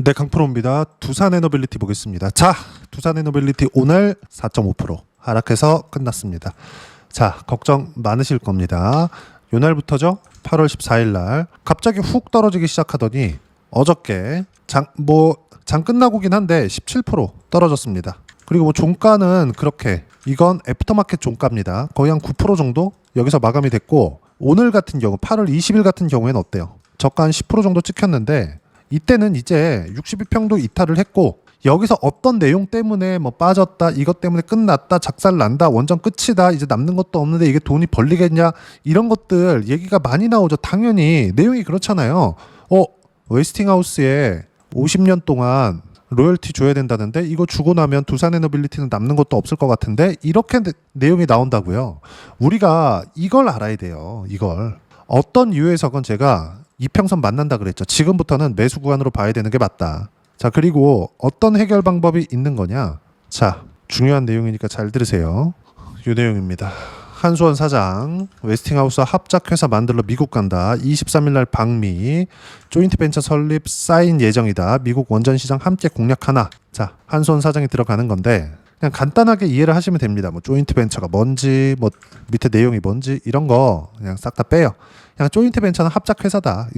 네, 강프로입니다. 두산에너빌리티 보겠습니다. 자, 두산에너빌리티 오늘 4.5% 하락해서 끝났습니다. 자, 걱정 많으실 겁니다. 요날부터죠. 8월 14일 날 갑자기 훅 떨어지기 시작하더니 어저께 장 끝나고긴 한데 17% 떨어졌습니다. 그리고 종가는 그렇게 이건 애프터마켓 종가입니다. 거의 한 9% 정도 여기서 마감이 됐고, 오늘 같은 경우 8월 20일 같은 경우에는 어때요? 저가 한 10% 정도 찍혔는데, 이때는 이제 62평도 이탈을 했고, 여기서 어떤 내용 때문에 뭐 빠졌다, 이것 때문에 끝났다, 작살난다, 원전 끝이다, 이제 남는 것도 없는데 이게 돈이 벌리겠냐, 이런 것들 얘기가 많이 나오죠. 당연히 내용이 그렇잖아요. 웨스팅하우스에 50년 동안 로열티 줘야 된다는데 이거 주고 나면 두산에너빌리티는 남는 것도 없을 것 같은데, 이렇게 내용이 나온다고요. 우리가 이걸 알아야 돼요. 이걸 어떤 이유에서건 제가 이평선 만난다 그랬죠. 지금부터는 매수 구간으로 봐야 되는 게 맞다. 자, 그리고 어떤 해결 방법이 있는 거냐. 자, 중요한 내용이니까 잘 들으세요. 이 내용입니다. 한수원 사장, 웨스팅하우스와 합작회사 만들러 미국 간다. 23일 날 방미, 조인트 벤처 설립 사인 예정이다. 미국 원전 시장 함께 공략하나. 자, 한수원 사장이 들어가는 건데 그냥 간단하게 이해를 하시면 됩니다. 뭐 조인트 벤처가 뭔지, 뭐 밑에 내용이 뭔지 이런 거 그냥 싹 다 빼요. 그냥 조인트 벤처는 합작 회사다.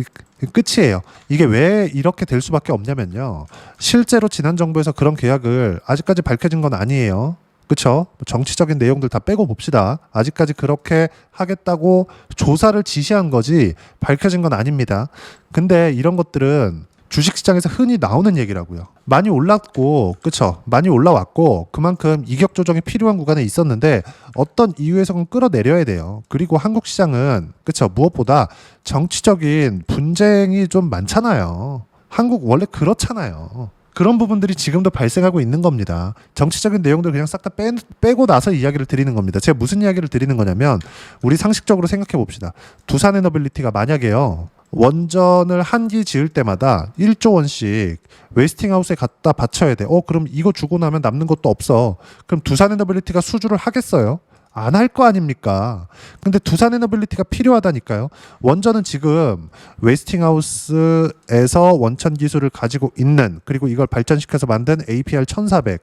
끝이에요. 이게 왜 이렇게 될 수밖에 없냐면요. 실제로 지난 정부에서 그런 계약을 아직까지 밝혀진 건 아니에요. 그렇죠? 정치적인 내용들 다 빼고 봅시다. 아직까지 그렇게 하겠다고 조사를 지시한 거지 밝혀진 건 아닙니다. 근데 이런 것들은 주식시장에서 흔히 나오는 얘기라고요. 많이 올랐고, 그쵸? 많이 올라왔고, 그만큼 이격 조정이 필요한 구간에 있었는데 어떤 이유에서는 끌어내려야 돼요. 그리고 한국 시장은, 그쵸? 무엇보다 정치적인 분쟁이 좀 많잖아요. 한국 원래 그렇잖아요. 그런 부분들이 지금도 발생하고 있는 겁니다. 정치적인 내용들 그냥 싹 다 빼고 나서 이야기를 드리는 겁니다. 제가 무슨 이야기를 드리는 거냐면, 우리 상식적으로 생각해 봅시다. 두산에너빌리티가 만약에요, 원전을 한 기 지을 때마다 1조 원씩 웨스팅하우스에 갖다 바쳐야 돼. 그럼 이거 주고 나면 남는 것도 없어. 그럼 두산에너빌리티가 수주를 하겠어요? 안 할 거 아닙니까? 근데 두산에너빌리티가 필요하다니까요. 원전은 지금 웨스팅하우스에서 원천 기술을 가지고 있는, 그리고 이걸 발전시켜서 만든 APR 1400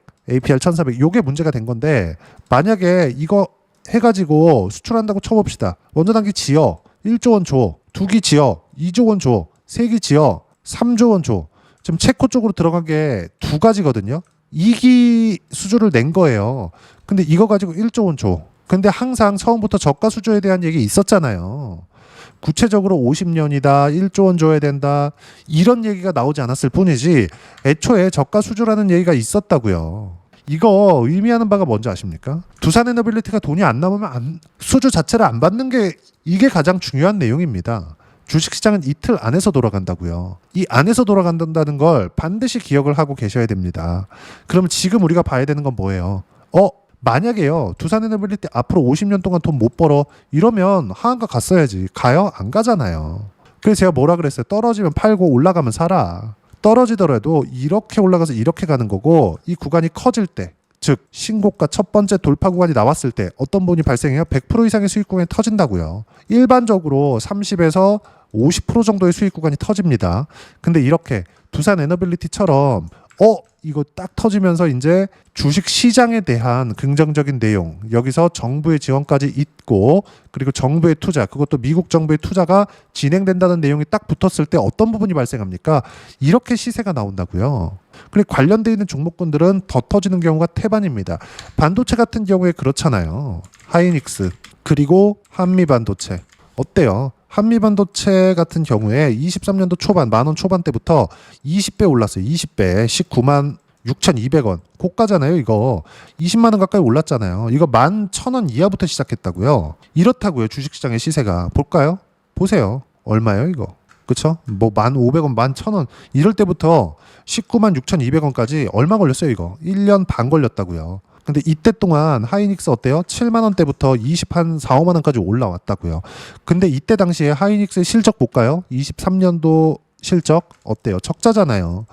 요게 문제가 된 건데, 만약에 이거 해가지고 수출한다고 쳐봅시다. 원전 한 기 지어 1조 원 줘. 2기 지어 2조 원 줘. 3기 지어 3조 원 줘. 지금 체코 쪽으로 들어간 게 2가지거든요. 2기 수주를 낸 거예요. 근데 이거 가지고 1조 원 줘. 근데 항상 처음부터 저가 수주에 대한 얘기 있었잖아요. 구체적으로 50년이다, 1조 원 줘야 된다, 이런 얘기가 나오지 않았을 뿐이지 애초에 저가 수주라는 얘기가 있었다고요. 이거 의미하는 바가 뭔지 아십니까? 두산에너빌리티가 돈이 안 남으면 수주 자체를 안 받는 게, 이게 가장 중요한 내용입니다. 주식시장은 이틀 안에서 돌아간다고요. 이 안에서 돌아간다는 걸 반드시 기억을 하고 계셔야 됩니다. 그러면 지금 우리가 봐야 되는 건 뭐예요? 만약에요, 두산에너빌리티 앞으로 50년 동안 돈 못 벌어, 이러면 하한가 갔어야지. 가요? 안 가잖아요. 그래서 제가 뭐라 그랬어요? 떨어지면 팔고 올라가면 사라. 떨어지더라도 이렇게 올라가서 이렇게 가는 거고, 이 구간이 커질 때, 즉 신고가 첫 번째 돌파 구간이 나왔을 때 어떤 부분이 발생해요? 100% 이상의 수익 구간이 터진다고요. 일반적으로 30에서 50% 정도의 수익 구간이 터집니다. 근데 이렇게 두산에너빌리티처럼 이거 딱 터지면서 이제 주식 시장에 대한 긍정적인 내용, 여기서 정부의 지원까지 있고, 그리고 정부의 투자, 그것도 미국 정부의 투자가 진행된다는 내용이 딱 붙었을 때 어떤 부분이 발생합니까? 이렇게 시세가 나온다고요. 그리고 관련되어 있는 종목군들은 더 터지는 경우가 태반입니다. 반도체 같은 경우에 그렇잖아요. 하이닉스, 그리고 한미반도체. 어때요? 한미반도체 같은 경우에 23년도 초반, 만원 초반대부터 20배 올랐어요. 20배. 19만 6,200원. 고가잖아요, 이거. 20만 원 가까이 올랐잖아요. 이거 11,000원 이하부터 시작했다고요. 이렇다고요, 주식시장의 시세가. 볼까요? 보세요. 얼마예요, 이거? 그쵸? 뭐 1,500원, 11,000원 이럴 때부터 19만 6,200원까지 얼마 걸렸어요, 이거? 1년 반 걸렸다고요. 근데 이때 동안 하이닉스 어때요? 7만 원대부터 20한 4, 5만 원까지 올라왔다고요. 근데 이때 당시에 하이닉스의 실적 볼까요? 23년도 실적 어때요? 적자잖아요.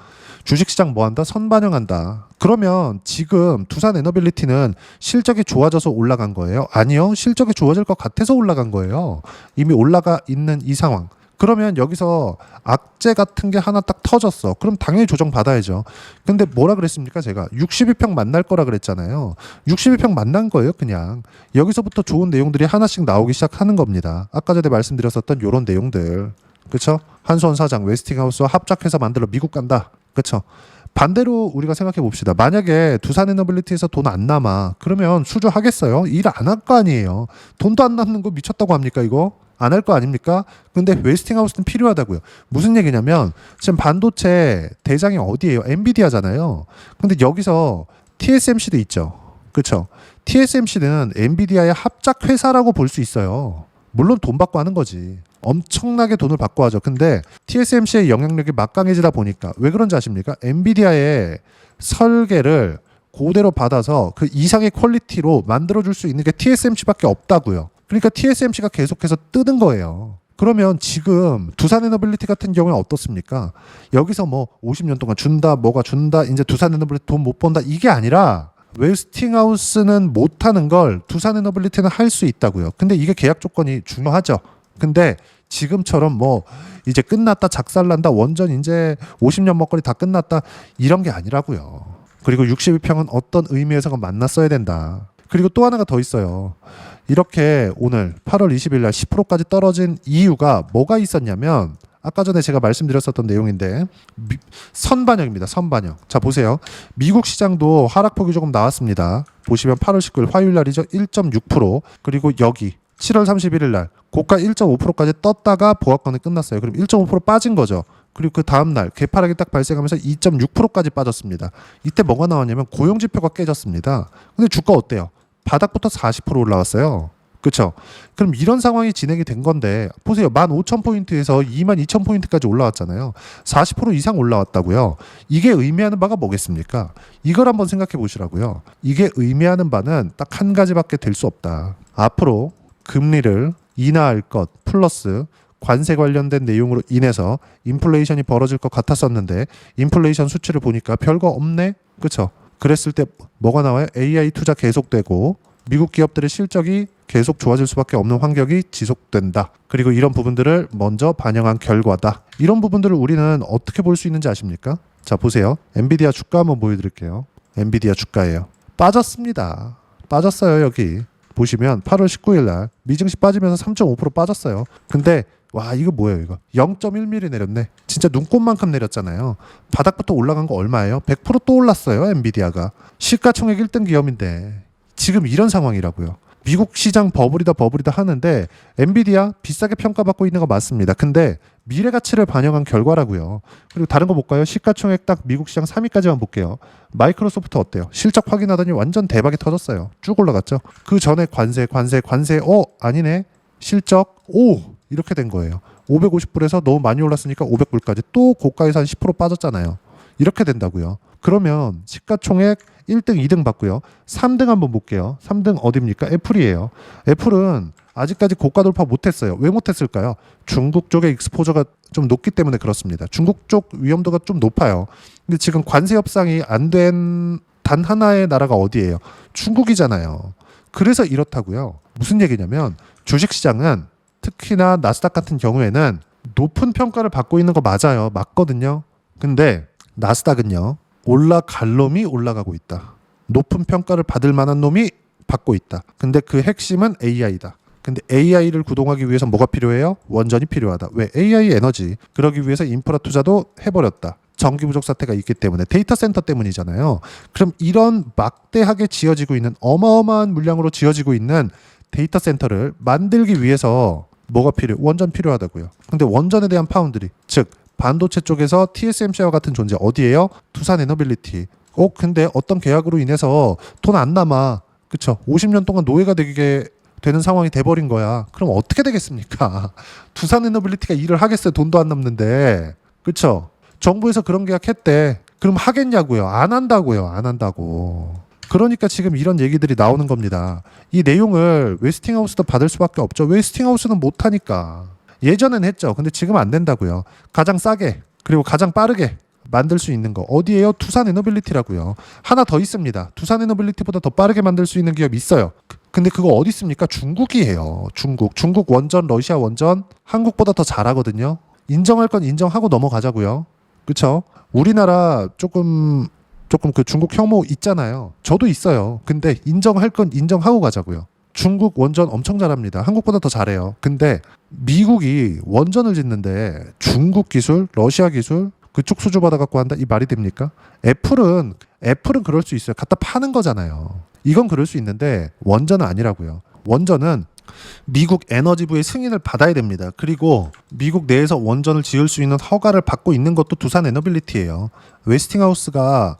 주식시장 뭐한다? 선반영한다. 그러면 지금 두산에너빌리티는 실적이 좋아져서 올라간 거예요? 아니요. 실적이 좋아질 것 같아서 올라간 거예요. 이미 올라가 있는 이 상황. 그러면 여기서 악재 같은 게 하나 딱 터졌어. 그럼 당연히 조정 받아야죠. 근데 뭐라 그랬습니까? 제가 62평 만날 거라 그랬잖아요. 62평 만난 거예요, 그냥. 여기서부터 좋은 내용들이 하나씩 나오기 시작하는 겁니다. 아까 전에 말씀드렸었던 요런 내용들. 그쵸? 한수원 사장 웨스팅하우스와 합작해서 만들어 미국 간다. 그쵸? 반대로 우리가 생각해 봅시다. 만약에 두산에너빌리티에서 돈 안 남아. 그러면 수주하겠어요? 일 안 할 거 아니에요. 돈도 안 남는 거 미쳤다고 합니까, 이거? 안 할 거 아닙니까? 근데 웨스팅하우스는 필요하다고요. 무슨 얘기냐면 지금 반도체 대장이 어디예요? 엔비디아잖아요. 근데 여기서 TSMC도 있죠. 그렇죠? TSMC는 엔비디아의 합작 회사라고 볼 수 있어요. 물론 돈 받고 하는 거지. 엄청나게 돈을 받고 하죠. 근데 TSMC의 영향력이 막강해지다 보니까 왜 그런지 아십니까? 엔비디아의 설계를 그대로 받아서 그 이상의 퀄리티로 만들어줄 수 있는 게 TSMC밖에 없다고요. 그러니까 TSMC가 계속해서 뜨는 거예요. 그러면 지금 두산에너빌리티 같은 경우는 어떻습니까? 여기서 뭐 50년 동안 준다, 뭐가 준다, 이제 두산에너빌리티 돈 못 번다 이게 아니라 웨스팅하우스는 못하는 걸 두산에너빌리티는 할 수 있다고요. 근데 이게 계약 조건이 중요하죠. 근데 지금처럼 뭐 이제 끝났다, 작살난다, 원전 이제 50년 먹거리 다 끝났다 이런 게 아니라고요. 그리고 62평은 어떤 의미에서가 만났어야 된다. 그리고 또 하나가 더 있어요. 이렇게 오늘 8월 20일 날 10%까지 떨어진 이유가 뭐가 있었냐면 아까 전에 제가 말씀드렸었던 내용인데 선반영입니다. 선반영. 자 보세요. 미국 시장도 하락폭이 조금 나왔습니다. 보시면 8월 19일 화요일 날이죠. 1.6%. 그리고 여기 7월 31일 날 고가 1.5%까지 떴다가 보합권이 끝났어요. 그럼 1.5% 빠진 거죠. 그리고 그 다음 날 개파락이 딱 발생하면서 2.6%까지 빠졌습니다. 이때 뭐가 나왔냐면 고용지표가 깨졌습니다. 근데 주가 어때요? 바닥부터 40% 올라왔어요. 그렇죠? 그럼 이런 상황이 진행이 된 건데 보세요. 15,000포인트에서 22,000포인트까지 올라왔잖아요. 40% 이상 올라왔다고요. 이게 의미하는 바가 뭐겠습니까? 이걸 한번 생각해 보시라고요. 이게 의미하는 바는 딱 한 가지밖에 될 수 없다. 앞으로 금리를 인하할 것 플러스 관세 관련된 내용으로 인해서 인플레이션이 벌어질 것 같았었는데 인플레이션 수치를 보니까 별거 없네. 그렇죠? 그랬을 때 뭐가 나와요? AI 투자 계속되고 미국 기업들의 실적이 계속 좋아질 수밖에 없는 환경이 지속된다. 그리고 이런 부분들을 먼저 반영한 결과다. 이런 부분들을 우리는 어떻게 볼 수 있는지 아십니까? 자 보세요. 엔비디아 주가 한번 보여드릴게요. 엔비디아 주가예요. 빠졌습니다. 빠졌어요. 여기 보시면 8월 19일 날 미증시 빠지면서 3.5% 빠졌어요. 근데 와 이거 뭐예요 이거 0.1mm 내렸네. 진짜 눈꽃만큼 내렸잖아요. 바닥부터 올라간 거 얼마예요? 100%또 올랐어요. 엔비디아가 시가총액 1등 기업인데 지금 이런 상황이라고요. 미국 시장 버블이다 하는데 엔비디아 비싸게 평가받고 있는 거 맞습니다. 근데 미래 가치를 반영한 결과라고요. 그리고 다른 거 볼까요? 시가총액 딱 미국 시장 3위까지만 볼게요. 마이크로소프트 어때요? 실적 확인하더니 완전 대박이 터졌어요. 쭉 올라갔죠. 그 전에 관세 아니네. 실적 이렇게 된 거예요. 550불에서 너무 많이 올랐으니까 500불까지 또 고가에서 한 10% 빠졌잖아요. 이렇게 된다고요. 그러면 시가총액 1등, 2등 받고요. 3등 한번 볼게요. 3등 어디입니까? 애플이에요. 애플은 아직까지 고가 돌파 못했어요. 왜 못했을까요? 중국 쪽의 익스포저가 좀 높기 때문에 그렇습니다. 중국 쪽 위험도가 좀 높아요. 근데 지금 관세 협상이 안 된 단 하나의 나라가 어디예요? 중국이잖아요. 그래서 이렇다고요. 무슨 얘기냐면 주식시장은 특히나 나스닥 같은 경우에는 높은 평가를 받고 있는 거 맞아요. 맞거든요. 근데 나스닥은요. 올라갈 놈이 올라가고 있다. 높은 평가를 받을 만한 놈이 받고 있다. 근데 그 핵심은 AI다. 근데 AI를 구동하기 위해서 뭐가 필요해요? 원전이 필요하다. 왜? AI 에너지. 그러기 위해서 인프라 투자도 해버렸다. 전기 부족 사태가 있기 때문에 데이터 센터 때문이잖아요. 그럼 이런 막대하게 지어지고 있는 어마어마한 물량으로 지어지고 있는 데이터 센터를 만들기 위해서 뭐가 필요해? 원전 필요하다고요. 근데 원전에 대한 파운드리, 즉 반도체 쪽에서 TSMC와 같은 존재 어디예요? 두산에너빌리티. 근데 어떤 계약으로 인해서 돈 안 남아. 그쵸? 50년 동안 노예가 되게 되는 상황이 돼버린 거야. 그럼 어떻게 되겠습니까? 두산에너빌리티가 일을 하겠어요. 돈도 안 남는데. 그쵸? 정부에서 그런 계약 했대. 그럼 하겠냐고요? 안 한다고요. 안 한다고. 그러니까 지금 이런 얘기들이 나오는 겁니다. 이 내용을 웨스팅하우스도 받을 수밖에 없죠. 웨스팅하우스는 못하니까. 예전엔 했죠. 근데 지금 안 된다고요. 가장 싸게 그리고 가장 빠르게 만들 수 있는 거 어디예요? 두산에너빌리티라고요. 하나 더 있습니다. 두산에너빌리티보다 더 빠르게 만들 수 있는 기업이 있어요. 근데 그거 어디 있습니까? 중국이에요. 중국 원전, 러시아 원전 한국보다 더 잘하거든요. 인정할 건 인정하고 넘어가자고요. 그쵸? 우리나라 조금 그 중국 혐오 있잖아요. 저도 있어요. 근데 인정할 건 인정하고 가자고요. 중국 원전 엄청 잘합니다. 한국보다 더 잘해요. 근데 미국이 원전을 짓는데 중국 기술, 러시아 기술 그쪽 수주 받아갖고 한다? 이 말이 됩니까? 애플은 그럴 수 있어요. 갖다 파는 거잖아요. 이건 그럴 수 있는데 원전은 아니라고요. 원전은 미국 에너지부의 승인을 받아야 됩니다. 그리고 미국 내에서 원전을 지을 수 있는 허가를 받고 있는 것도 두산 에너빌리티예요. 웨스팅하우스가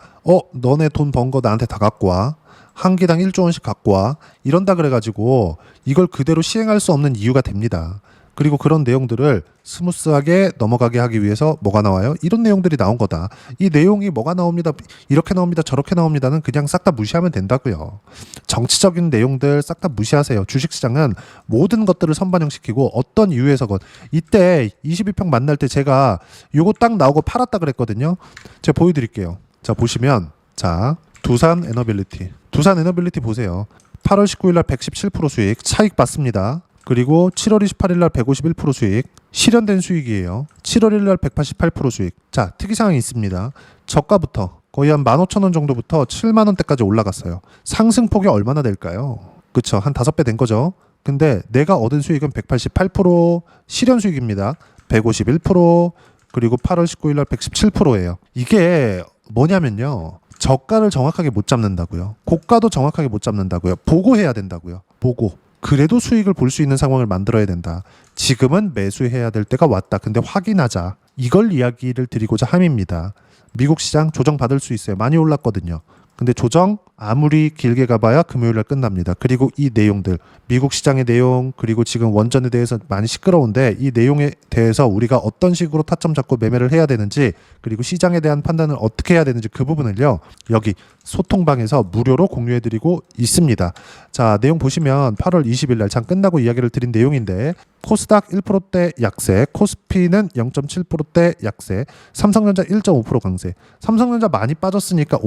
너네 돈 번 거 나한테 다 갖고 와. 한 기당 1조 원씩 갖고 와. 이런다 그래가지고 이걸 그대로 시행할 수 없는 이유가 됩니다. 그리고 그런 내용들을 스무스하게 넘어가게 하기 위해서 뭐가 나와요? 이런 내용들이 나온 거다. 이 내용이 뭐가 나옵니다. 이렇게 나옵니다. 저렇게 나옵니다는 그냥 싹 다 무시하면 된다고요. 정치적인 내용들 싹 다 무시하세요. 주식시장은 모든 것들을 선반영시키고 어떤 이유에서건 이때 22평 만날 때 제가 요거 딱 나오고 팔았다 그랬거든요. 제가 보여드릴게요. 자 보시면 자 두산 에너빌리티 보세요. 8월 19일 날 117% 수익 차익 봤습니다. 그리고 7월 28일 날 151% 수익, 실현된 수익이에요. 7월 1일 날 188% 수익. 자, 특이사항이 있습니다. 저가부터 거의 한 15,000원 정도부터 7만원대까지 올라갔어요. 상승폭이 얼마나 될까요? 그쵸, 한 5배 된 거죠. 근데 내가 얻은 수익은 188%, 실현 수익입니다. 151%, 그리고 8월 19일 날 117%예요. 이게 뭐냐면요. 저가를 정확하게 못 잡는다고요. 고가도 정확하게 못 잡는다고요. 보고해야 된다고요. 보고. 그래도 수익을 볼 수 있는 상황을 만들어야 된다. 지금은 매수해야 될 때가 왔다. 근데 확인하자. 이걸 이야기를 드리고자 함입니다. 미국 시장 조정 받을 수 있어요. 많이 올랐거든요. 근데 조정 아무리 길게 가봐야 금요일 날 끝납니다. 그리고 이 내용들, 미국 시장의 내용, 그리고 지금 원전에 대해서 많이 시끄러운데 이 내용에 대해서 우리가 어떤 식으로 타점 잡고 매매를 해야 되는지, 그리고 시장에 대한 판단을 어떻게 해야 되는지 그 부분을요. 여기 소통방에서 무료로 공유해드리고 있습니다. 자, 내용 보시면 8월 20일 날 장 끝나고 이야기를 드린 내용인데 코스닥 1%대 약세, 코스피는 0.7%대 약세, 삼성전자 1.5% 강세. 삼성전자 많이 빠졌으니까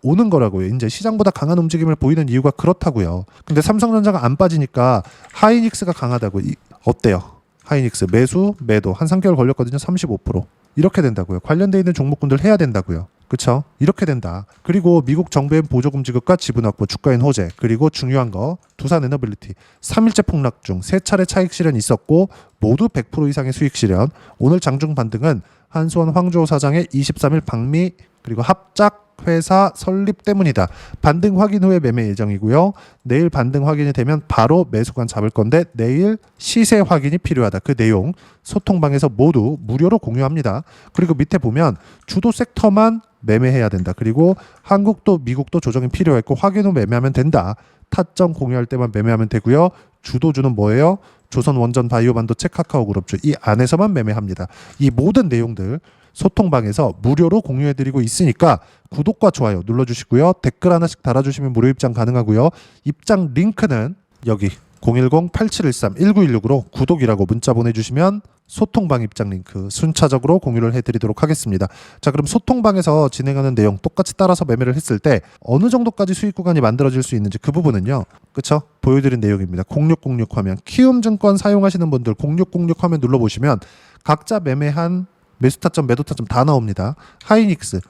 오는 거라고요. 이제 시장보다 강한 움직임을 보이는 이유가 그렇다고요. 근데 삼성전자가 안 빠지니까 하이닉스가 강하다고. 어때요? 하이닉스 매수, 매도 한 3개월 걸렸거든요. 35%. 이렇게 된다고요. 관련돼 있는 종목군들 해야 된다고요. 그쵸? 이렇게 된다. 그리고 미국 정부의 보조금 지급과 지분 확보, 주가인 호재, 그리고 중요한 거 두산 에너빌리티 3일째 폭락 중 3차례 차익 실현이 있었고 모두 100% 이상의 수익 실현. 오늘 장중 반등은 한수원 황주호 사장의 23일 방미 그리고 합작 회사 설립 때문이다. 반등 확인 후에 매매 예정이고요. 내일 반등 확인이 되면 바로 매수관 잡을 건데 내일 시세 확인이 필요하다. 그 내용 소통방에서 모두 무료로 공유합니다. 그리고 밑에 보면 주도 섹터만 매매해야 된다. 그리고 한국도 미국도 조정이 필요했고 확인 후 매매하면 된다. 타점 공유할 때만 매매하면 되고요. 주도주는 뭐예요? 조선 원전 바이오 반도체 카카오 그룹주 이 안에서만 매매합니다. 이 모든 내용들 소통방에서 무료로 공유해드리고 있으니까 구독과 좋아요 눌러주시고요. 댓글 하나씩 달아주시면 무료 입장 가능하고요. 입장 링크는 여기 010-8713-1916으로 구독이라고 문자 보내주시면 소통방 입장 링크 순차적으로 공유를 해드리도록 하겠습니다. 자, 그럼 소통방에서 진행하는 내용 똑같이 따라서 매매를 했을 때 어느 정도까지 수익 구간이 만들어질 수 있는지 그 부분은요. 그쵸? 보여드린 내용입니다. 0606 화면 키움증권 사용하시는 분들 0606 화면 눌러보시면 각자 매매한 매수 타점, 매도 타점 다 나옵니다. 하이닉스로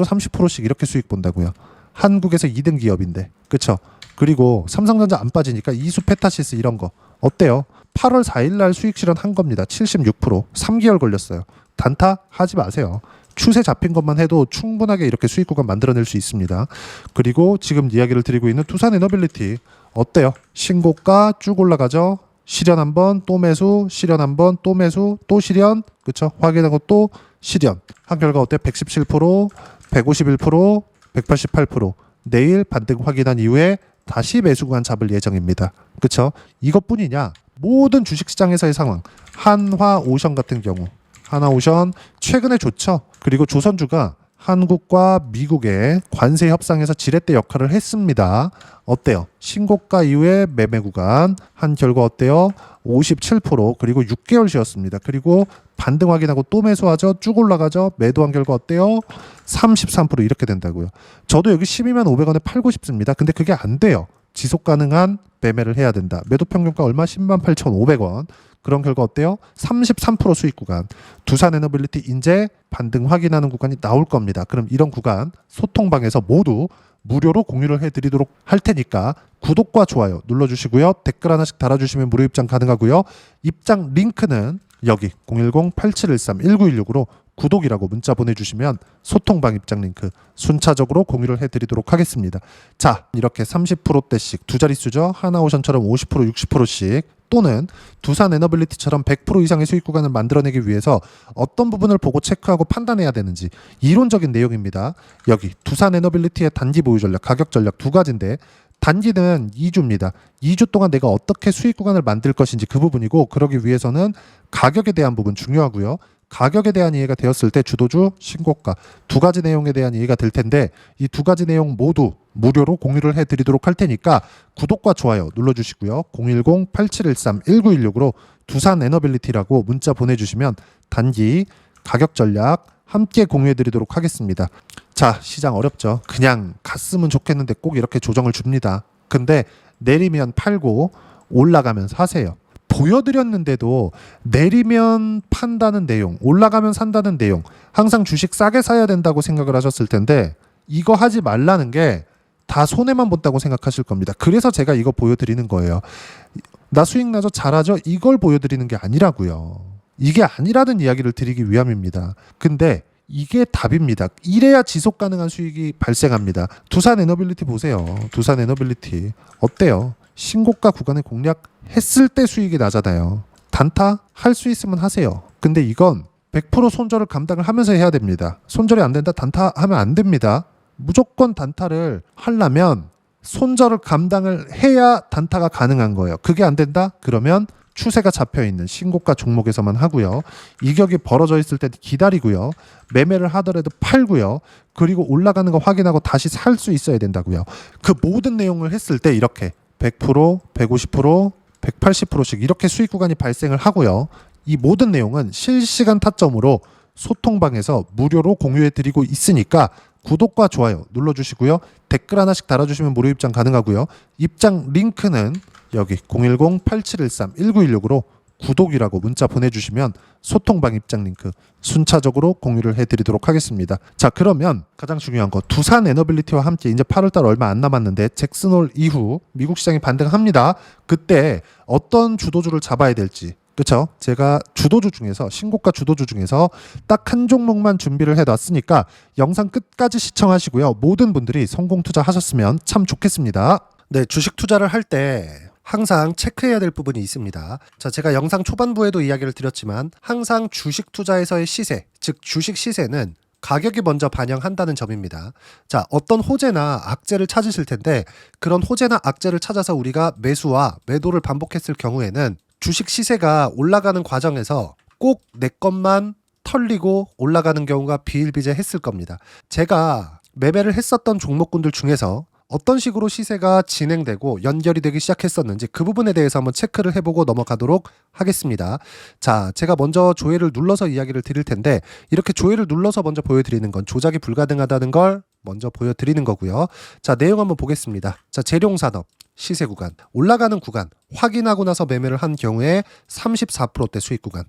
30%씩 이렇게 수익 본다고요. 한국에서 2등 기업인데, 그쵸? 그리고 삼성전자 안 빠지니까 이수 페타시스 이런 거 어때요? 8월 4일 날 수익 실현한 겁니다. 76%, 3개월 걸렸어요. 단타 하지 마세요. 추세 잡힌 것만 해도 충분하게 이렇게 수익 구간 만들어낼 수 있습니다. 그리고 지금 이야기를 드리고 있는 두산 에너빌리티 어때요? 신고가 쭉 올라가죠? 실현 한번 또 매수, 실현 한번 또 매수, 또 실현, 그쵸? 확인하고 또 실현. 한 결과 어때? 117%, 151%, 188%. 내일 반등 확인한 이후에 다시 매수구간 잡을 예정입니다. 그쵸? 이것뿐이냐? 모든 주식시장에서의 상황. 한화오션 같은 경우. 한화오션 최근에 좋죠. 그리고 조선주가 한국과 미국의 관세 협상에서 지렛대 역할을 했습니다. 어때요? 신고가 이후에 매매 구간 한 결과 어때요? 57% 그리고 6개월 쉬었습니다. 그리고 반등 확인하고 또 매수하죠. 쭉 올라가죠. 매도한 결과 어때요? 33% 이렇게 된다고요. 저도 여기 12만 500원에 팔고 싶습니다. 근데 그게 안 돼요. 지속 가능한 매매를 해야 된다. 매도 평균가 얼마? 108,500원. 그런 결과 어때요? 33% 수익 구간. 두산에너빌리티 인제 반등 확인하는 구간이 나올 겁니다. 그럼 이런 구간 소통방에서 모두 무료로 공유를 해드리도록 할 테니까 구독과 좋아요 눌러주시고요. 댓글 하나씩 달아주시면 무료 입장 가능하고요. 입장 링크는 여기 010-8713-1916으로 구독이라고 문자 보내주시면 소통방 입장 링크 순차적으로 공유를 해드리도록 하겠습니다. 자, 이렇게 30%대씩 두 자릿수죠. 하나오션처럼 50%, 60%씩 또는 두산에너빌리티처럼 100% 이상의 수익 구간을 만들어내기 위해서 어떤 부분을 보고 체크하고 판단해야 되는지 이론적인 내용입니다. 여기 두산에너빌리티의 단기 보유 전략, 가격 전략 두 가지인데 단기는 2주입니다. 2주 동안 내가 어떻게 수익 구간을 만들 것인지 그 부분이고 그러기 위해서는 가격에 대한 부분 중요하고요. 가격에 대한 이해가 되었을 때 주도주, 신고가 두 가지 내용에 대한 이해가 될 텐데 이 두 가지 내용 모두 무료로 공유를 해드리도록 할 테니까 구독과 좋아요 눌러주시고요. 010-8713-1916으로 두산에너빌리티라고 문자 보내주시면 단기 가격 전략 함께 공유해드리도록 하겠습니다. 자, 시장 어렵죠. 그냥 갔으면 좋겠는데 꼭 이렇게 조정을 줍니다. 근데 내리면 팔고 올라가면 사세요. 보여드렸는데도 내리면 판다는 내용, 올라가면 산다는 내용, 항상 주식 싸게 사야 된다고 생각을 하셨을 텐데 이거 하지 말라는 게 다 손해만 본다고 생각하실 겁니다. 그래서 제가 이거 보여드리는 거예요. 나 수익 나죠? 잘하죠? 이걸 보여드리는 게 아니라고요. 이게 아니라는 이야기를 드리기 위함입니다. 근데 이게 답입니다. 이래야 지속 가능한 수익이 발생합니다. 두산에너빌리티 보세요. 두산에너빌리티 어때요? 신고가 구간을 공략했을 때 수익이 나잖아요. 단타 할 수 있으면 하세요. 근데 이건 100% 손절을 감당을 하면서 해야 됩니다. 손절이 안 된다? 단타하면 안 됩니다. 무조건 단타를 하려면 손절을 감당을 해야 단타가 가능한 거예요. 그게 안 된다? 그러면 추세가 잡혀있는 신고가 종목에서만 하고요. 이격이 벌어져 있을 때 기다리고요. 매매를 하더라도 팔고요. 그리고 올라가는 거 확인하고 다시 살 수 있어야 된다고요. 그 모든 내용을 했을 때 이렇게 100%, 150%, 180%씩 이렇게 수익 구간이 발생을 하고요. 이 모든 내용은 실시간 타점으로 소통방에서 무료로 공유해드리고 있으니까 구독과 좋아요 눌러주시고요. 댓글 하나씩 달아주시면 무료 입장 가능하고요. 입장 링크는 여기 010-8713-1916으로 구독이라고 문자 보내주시면 소통방 입장 링크 순차적으로 공유를 해드리도록 하겠습니다. 자, 그러면 가장 중요한 거 두산에너빌리티와 함께 이제 8월달 얼마 안 남았는데 잭슨홀 이후 미국 시장이 반등합니다. 그때 어떤 주도주를 잡아야 될지, 그렇죠? 제가 주도주 중에서 신고가 주도주 중에서 딱 한 종목만 준비를 해놨으니까 영상 끝까지 시청하시고요. 모든 분들이 성공 투자하셨으면 참 좋겠습니다. 네, 주식 투자를 할 때 항상 체크해야 될 부분이 있습니다. 자, 제가 영상 초반부에도 이야기를 드렸지만 항상 주식 투자에서의 시세, 즉 주식 시세는 가격이 먼저 반영한다는 점입니다. 자, 어떤 호재나 악재를 찾으실 텐데 그런 호재나 악재를 찾아서 우리가 매수와 매도를 반복했을 경우에는 주식 시세가 올라가는 과정에서 꼭 내 것만 털리고 올라가는 경우가 비일비재했을 겁니다. 제가 매매를 했었던 종목군들 중에서 어떤 식으로 시세가 진행되고 연결이 되기 시작했었는지 그 부분에 대해서 한번 체크를 해보고 넘어가도록 하겠습니다. 자, 제가 먼저 조회를 눌러서 이야기를 드릴 텐데 이렇게 조회를 눌러서 먼저 보여드리는 건 조작이 불가능하다는 걸 먼저 보여드리는 거고요. 자, 내용 한번 보겠습니다. 자, 재룡산업 시세 구간, 올라가는 구간 확인하고 나서 매매를 한 경우에 34%대 수익 구간.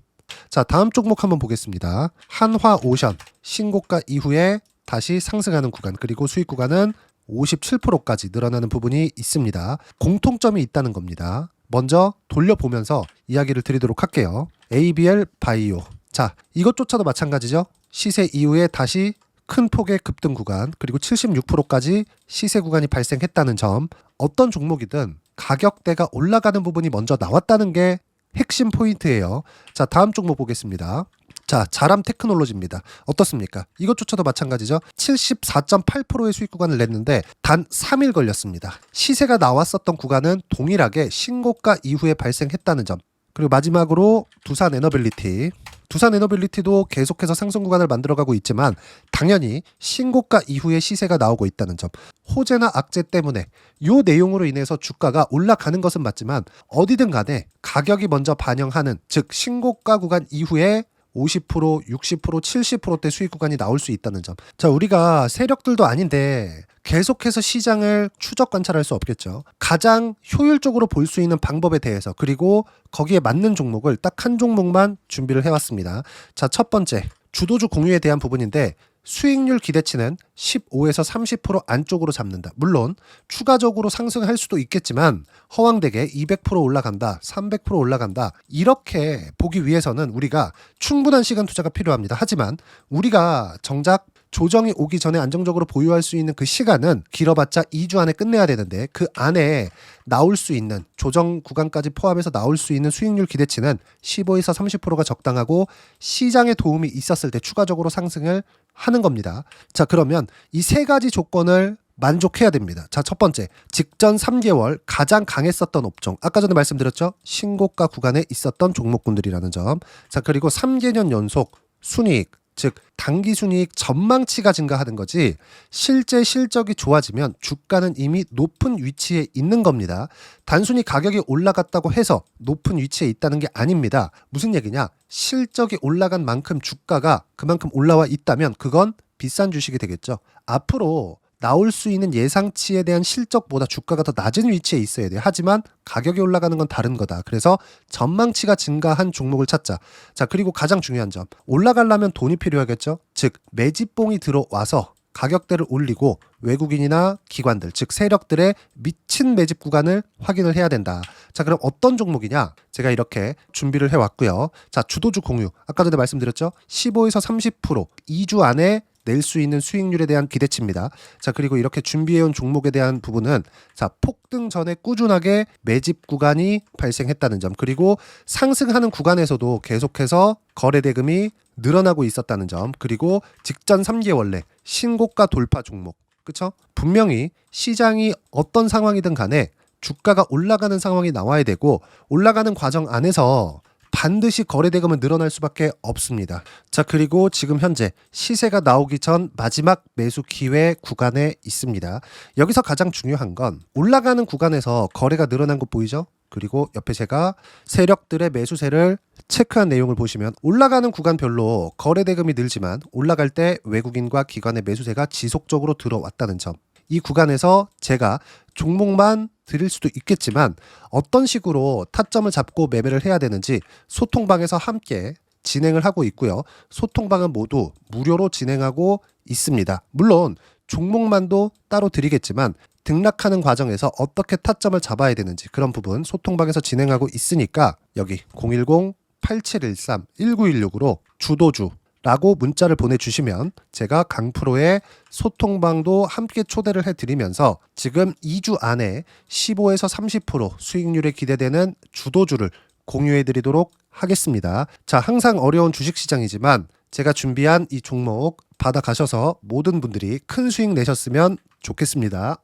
자, 다음 종목 한번 보겠습니다. 한화오션 신고가 이후에 다시 상승하는 구간, 그리고 수익 구간은 57%까지 늘어나는 부분이 있습니다. 공통점이 있다는 겁니다. 먼저 돌려보면서 이야기를 드리도록 할게요. ABL 바이오. 자, 이것조차도 마찬가지죠. 시세 이후에 다시 큰 폭의 급등 구간, 그리고 76%까지 시세 구간이 발생했다는 점. 어떤 종목이든 가격대가 올라가는 부분이 먼저 나왔다는 게 핵심 포인트예요. 자, 다음 종목 보겠습니다. 자, 자람 테크놀로지입니다. 어떻습니까? 이것조차도 마찬가지죠. 74.8%의 수익 구간을 냈는데 단 3일 걸렸습니다. 시세가 나왔었던 구간은 동일하게 신고가 이후에 발생했다는 점. 그리고 마지막으로 두산에너빌리티. 두산에너빌리티도 계속해서 상승 구간을 만들어가고 있지만 당연히 신고가 이후에 시세가 나오고 있다는 점. 호재나 악재 때문에 이 내용으로 인해서 주가가 올라가는 것은 맞지만 어디든 간에 가격이 먼저 반영하는, 즉 신고가 구간 이후에 50%, 60%, 70%대 수익 구간이 나올 수 있다는 점. 자, 우리가 세력들도 아닌데 계속해서 시장을 추적 관찰할 수 없겠죠. 가장 효율적으로 볼 수 있는 방법에 대해서, 그리고 거기에 맞는 종목을 딱 한 종목만 준비를 해왔습니다. 자, 첫 번째, 주도주 공유에 대한 부분인데 수익률 기대치는 15에서 30% 안쪽으로 잡는다. 물론 추가적으로 상승할 수도 있겠지만 허황되게 200% 올라간다, 300% 올라간다, 이렇게 보기 위해서는 우리가 충분한 시간 투자가 필요합니다. 하지만 우리가 정작 조정이 오기 전에 안정적으로 보유할 수 있는 그 시간은 길어봤자 2주 안에 끝내야 되는데, 그 안에 나올 수 있는 조정 구간까지 포함해서 나올 수 있는 수익률 기대치는 15에서 30%가 적당하고 시장에 도움이 있었을 때 추가적으로 상승을 하는 겁니다. 자, 그러면 이 세 가지 조건을 만족해야 됩니다. 자, 첫 번째, 직전 3개월 가장 강했었던 업종. 아까 전에 말씀드렸죠? 신고가 구간에 있었던 종목군들이라는 점. 자, 그리고 3개년 연속 순이익, 즉 단기 순이익 전망치가 증가하는 거지 실제 실적이 좋아지면 주가는 이미 높은 위치에 있는 겁니다. 단순히 가격이 올라갔다고 해서 높은 위치에 있다는 게 아닙니다. 무슨 얘기냐? 실적이 올라간 만큼 주가가 그만큼 올라와 있다면 그건 비싼 주식이 되겠죠. 앞으로 나올 수 있는 예상치에 대한 실적보다 주가가 더 낮은 위치에 있어야 돼요. 하지만 가격이 올라가는 건 다른 거다. 그래서 전망치가 증가한 종목을 찾자. 자, 그리고 가장 중요한 점, 올라가려면 돈이 필요하겠죠. 즉 매집봉이 들어와서 가격대를 올리고 외국인이나 기관들, 즉 세력들의 미친 매집 구간을 확인을 해야 된다. 자, 그럼 어떤 종목이냐? 제가 이렇게 준비를 해왔고요. 자, 주도주 공유, 아까 전에 말씀드렸죠. 15에서 30% 2주 안에 낼 수 있는 수익률에 대한 기대치입니다. 자, 그리고 이렇게 준비해온 종목에 대한 부분은, 자, 폭등 전에 꾸준하게 매집 구간이 발생했다는 점, 그리고 상승하는 구간에서도 계속해서 거래 대금이 늘어나고 있었다는 점, 그리고 직전 3개월 내 신고가 돌파 종목, 그쵸? 분명히 시장이 어떤 상황이든 간에 주가가 올라가는 상황이 나와야 되고, 올라가는 과정 안에서 반드시 거래 대금은 늘어날 수밖에 없습니다. 자, 그리고 지금 현재 시세가 나오기 전 마지막 매수 기회 구간에 있습니다. 여기서 가장 중요한 건 올라가는 구간에서 거래가 늘어난 거 보이죠? 그리고 옆에 제가 세력들의 매수세를 체크한 내용을 보시면 올라가는 구간별로 거래 대금이 늘지만 올라갈 때 외국인과 기관의 매수세가 지속적으로 들어왔다는 점. 이 구간에서 제가 종목만 드릴 수도 있겠지만 어떤 식으로 타점을 잡고 매매를 해야 되는지 소통방에서 함께 진행을 하고 있고요. 소통방은 모두 무료로 진행하고 있습니다. 물론 종목만도 따로 드리겠지만 등락하는 과정에서 어떻게 타점을 잡아야 되는지 그런 부분 소통방에서 진행하고 있으니까 여기 010-8713-1916으로 주도주 라고 문자를 보내주시면 제가 강프로의 소통방도 함께 초대를 해드리면서 지금 2주 안에 15에서 30% 수익률에 기대되는 주도주를 공유해드리도록 하겠습니다. 자, 항상 어려운 주식시장이지만 제가 준비한 이 종목 받아가셔서 모든 분들이 큰 수익 내셨으면 좋겠습니다.